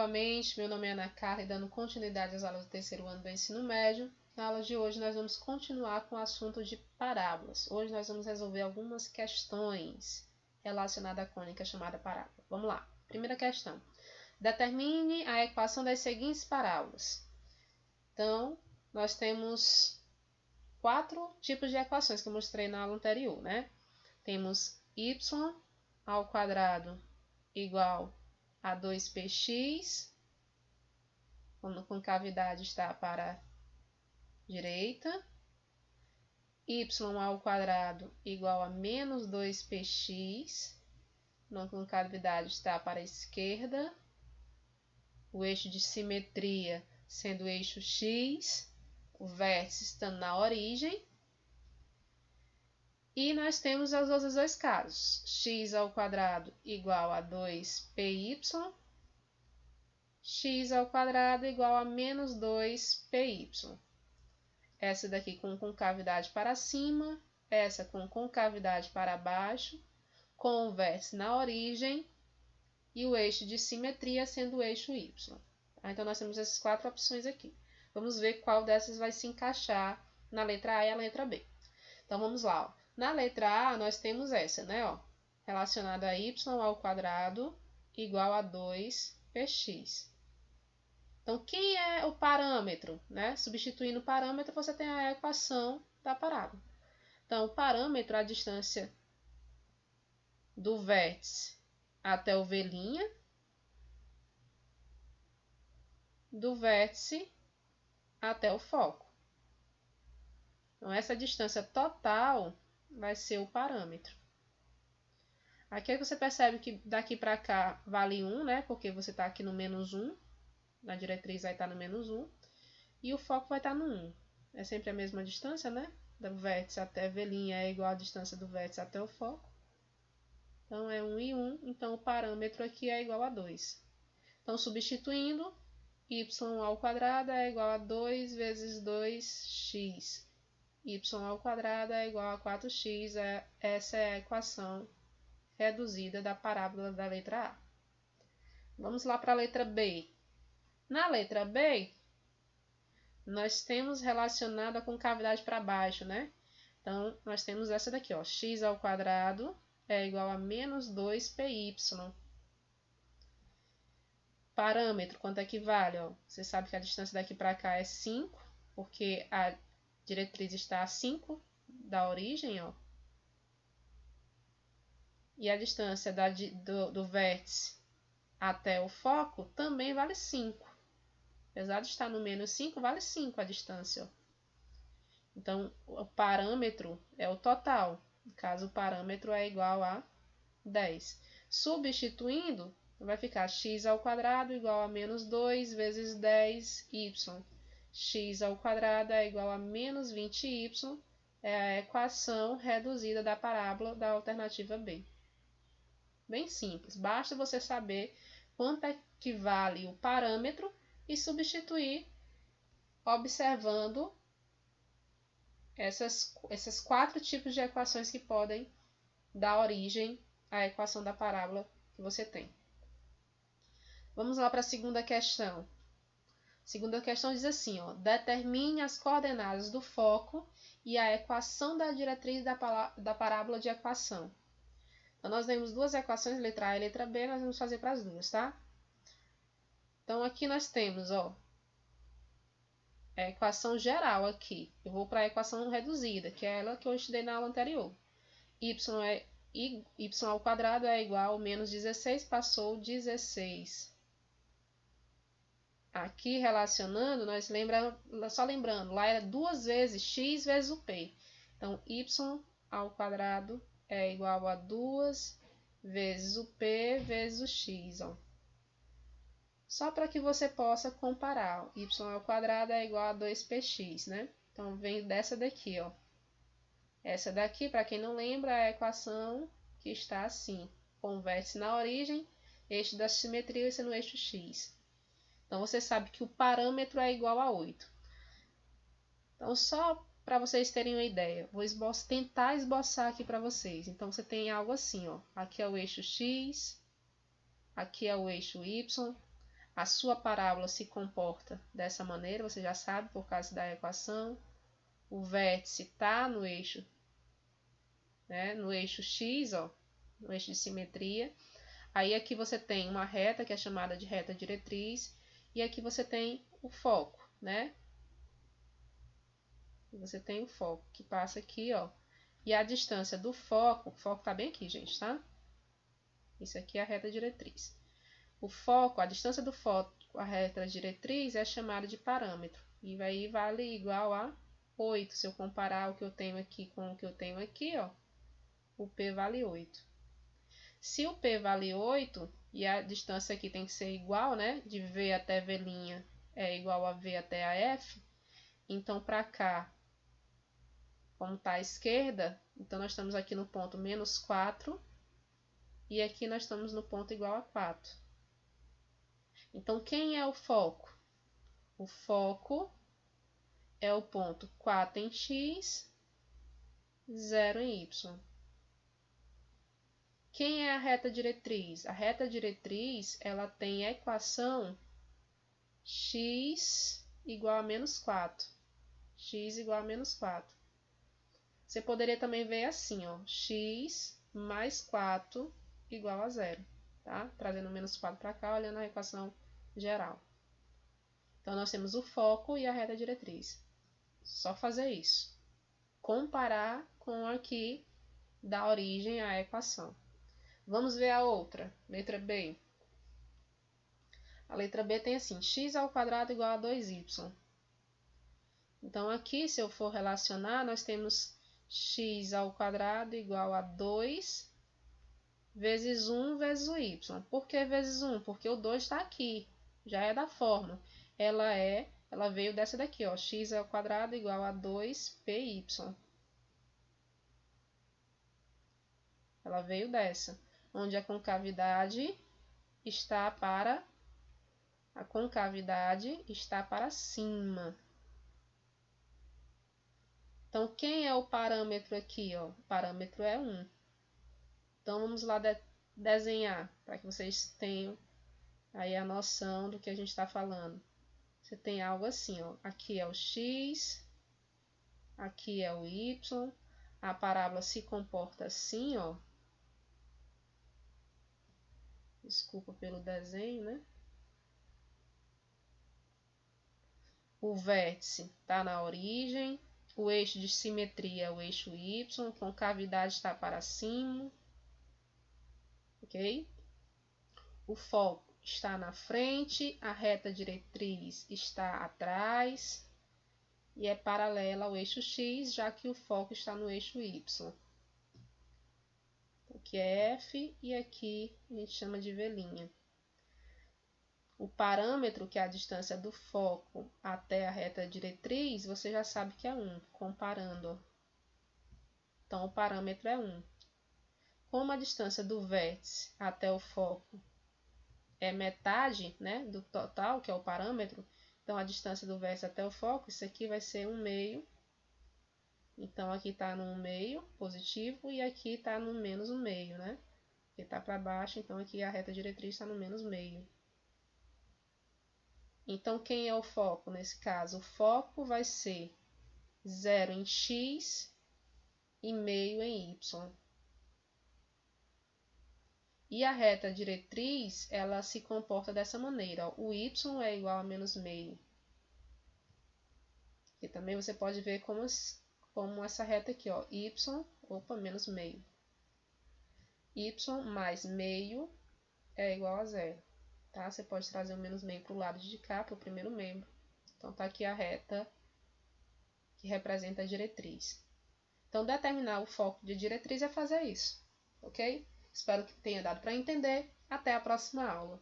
novamente, meu nome é Ana Carla e dando continuidade às aulas do terceiro ano do ensino médio. Na aula de hoje nós vamos continuar com o assunto de parábolas. Hoje nós vamos resolver algumas questões relacionadas à cônica chamada parábola. Vamos lá. Primeira questão. Determine a equação das seguintes parábolas. Então, nós temos 4 tipos de equações que eu mostrei na aula anterior, né? Temos y ao quadrado igual a 2px, quando a concavidade está para a direita, y ao quadrado igual a menos 2px, quando a concavidade está para a esquerda, o eixo de simetria sendo o eixo x, o vértice estando na origem. E nós temos os outros dois casos, x ao quadrado igual a 2py, x ao quadrado igual a menos 2py. Essa daqui com concavidade para cima, essa com concavidade para baixo, com o vértice na origem e o eixo de simetria sendo o eixo y. Então, nós temos essas 4 opções aqui. Vamos ver qual dessas vai se encaixar na letra A e a letra B. Então, vamos lá. Ó. Na letra A, nós temos essa, né? Ó, relacionada a y ao quadrado igual a 2px. Então, quem é o parâmetro? Né? Substituindo o parâmetro, você tem a equação da parábola. Então, o parâmetro é a distância do vértice até o V', do vértice até o foco. Então, essa distância total vai ser o parâmetro. Aqui você percebe que daqui para cá vale 1, né? Porque você está aqui no menos 1. Na diretriz vai estar no menos 1. E o foco vai estar no 1. É sempre a mesma distância, né? Do vértice até V' é igual à distância do vértice até o foco. Então, é 1 e 1. Então, o parâmetro aqui é igual a 2. Então, substituindo, y ao quadrado é igual a 2 vezes 2x. Y ao quadrado é igual a 4x. Essa é a equação reduzida da parábola da letra A. Vamos lá para a letra B. Na letra B, nós temos relacionado a concavidade para baixo, né? Então, nós temos essa daqui, ó. X ao quadrado é igual a menos 2py. Parâmetro, quanto é que vale? Ó? Você sabe que a distância daqui para cá é 5, porque a diretriz está a 5 da origem, ó. E a distância do vértice até o foco também vale 5. Apesar de estar no menos 5, vale 5 a distância. Ó. Então, o parâmetro é o total. No caso, o parâmetro é igual a 10. Substituindo, vai ficar x ao quadrado igual a menos 2 vezes 10y. X ao quadrado é igual a menos 20y. É a equação reduzida da parábola da alternativa B. Bem simples. Basta você saber quanto é que vale o parâmetro e substituir observando esses 4 tipos de equações que podem dar origem à equação da parábola que você tem. Vamos lá para a segunda questão. A segunda questão diz assim, ó, determine as coordenadas do foco e a equação da diretriz da parábola de equação. Então, nós temos 2 equações, letra A e letra B, nós vamos fazer para as duas, tá? Então, aqui nós temos, ó, a equação geral aqui. Eu vou para a equação reduzida, que é ela que eu estudei na aula anterior. Y ao quadrado é igual a menos 16, passou 16. Aqui, relacionando, só lembrando, lá era 2 vezes x vezes o p. Então, y ao quadrado é igual a 2 vezes o p vezes o x, ó. Só para que você possa comparar. Y ao quadrado é igual a 2px, né? Então, vem dessa daqui, ó. Essa daqui, para quem não lembra, é a equação que está assim. Com o vértice na origem, eixo da simetria sendo o eixo x. Então, você sabe que o parâmetro é igual a 8. Então, só para vocês terem uma ideia, vou tentar esboçar aqui para vocês. Então, você tem algo assim, ó. Aqui é o eixo x, aqui é o eixo y, a sua parábola se comporta dessa maneira, você já sabe por causa da equação. O vértice está no eixo, né, no eixo X, ó, no eixo de simetria. Aí aqui você tem uma reta que é chamada de reta diretriz, e aqui você tem o foco, né? Você tem o foco que passa aqui, ó. E a distância do foco, o foco tá bem aqui, gente, tá? Isso aqui é a reta diretriz. O foco, a distância do foco a reta diretriz é chamada de parâmetro. E aí vale igual a 8. Se eu comparar o que eu tenho aqui com o que eu tenho aqui, ó, o P vale 8. Se o P vale 8, e a distância aqui tem que ser igual, né? De V até V' é igual a V até a F. Então, para cá, como está à esquerda, então nós estamos aqui no ponto menos 4. E aqui nós estamos no ponto igual a 4. Então, quem é o foco? O foco é o ponto 4 em x, 0 em y. Quem é a reta diretriz? A reta diretriz, ela tem a equação x igual a menos 4. X igual a menos 4. Você poderia também ver assim, ó, x mais 4 igual a 0, tá? Trazendo menos 4 para cá, olhando a equação geral. Então, nós temos o foco e a reta diretriz. Só fazer isso. Comparar com a que dá origem à equação. Vamos ver a outra, letra B. A letra B tem assim, x ao quadrado igual a 2y. Então, aqui, se eu for relacionar, nós temos x ao quadrado igual a 2 vezes 1 vezes o y. Por que vezes 1? Porque o 2 está aqui, já é da fórmula. Ela veio dessa daqui, ó, x ao quadrado igual a 2py. Ela veio dessa, onde a concavidade está para cima. Então, quem é o parâmetro aqui, ó? O parâmetro é 1. Então, vamos lá desenhar, para que vocês tenham aí a noção do que a gente está falando. Você tem algo assim, ó. Aqui é o x, aqui é o y. A parábola se comporta assim, ó. Desculpa pelo desenho, né? O vértice está na origem. O eixo de simetria é o eixo y. A concavidade está para cima. Ok? O foco está na frente. A reta diretriz está atrás. E é paralela ao eixo x, já que o foco está no eixo y. Aqui é F e aqui a gente chama de V'. O parâmetro, que é a distância do foco até a reta diretriz, você já sabe que é 1, comparando. Então, o parâmetro é 1. Como a distância do vértice até o foco é metade, né, do total, que é o parâmetro, então a distância do vértice até o foco, isso aqui vai ser 1/2. Então, aqui está no 1/2 positivo e aqui está no menos 1/2, né? Aqui está para baixo, então aqui a reta diretriz está no menos meio. Então, quem é o foco nesse caso? O foco vai ser 0 em x e meio em y. E a reta diretriz, ela se comporta dessa maneira, ó. O y é igual a menos meio. E também você pode ver como essa reta aqui, ó, menos meio. Y mais meio é igual a 0. Tá? Você pode trazer o menos meio para o lado de cá, para o primeiro membro. Então, tá aqui a reta que representa a diretriz. Então, determinar o foco de diretriz é fazer isso, ok? Espero que tenha dado para entender. Até a próxima aula.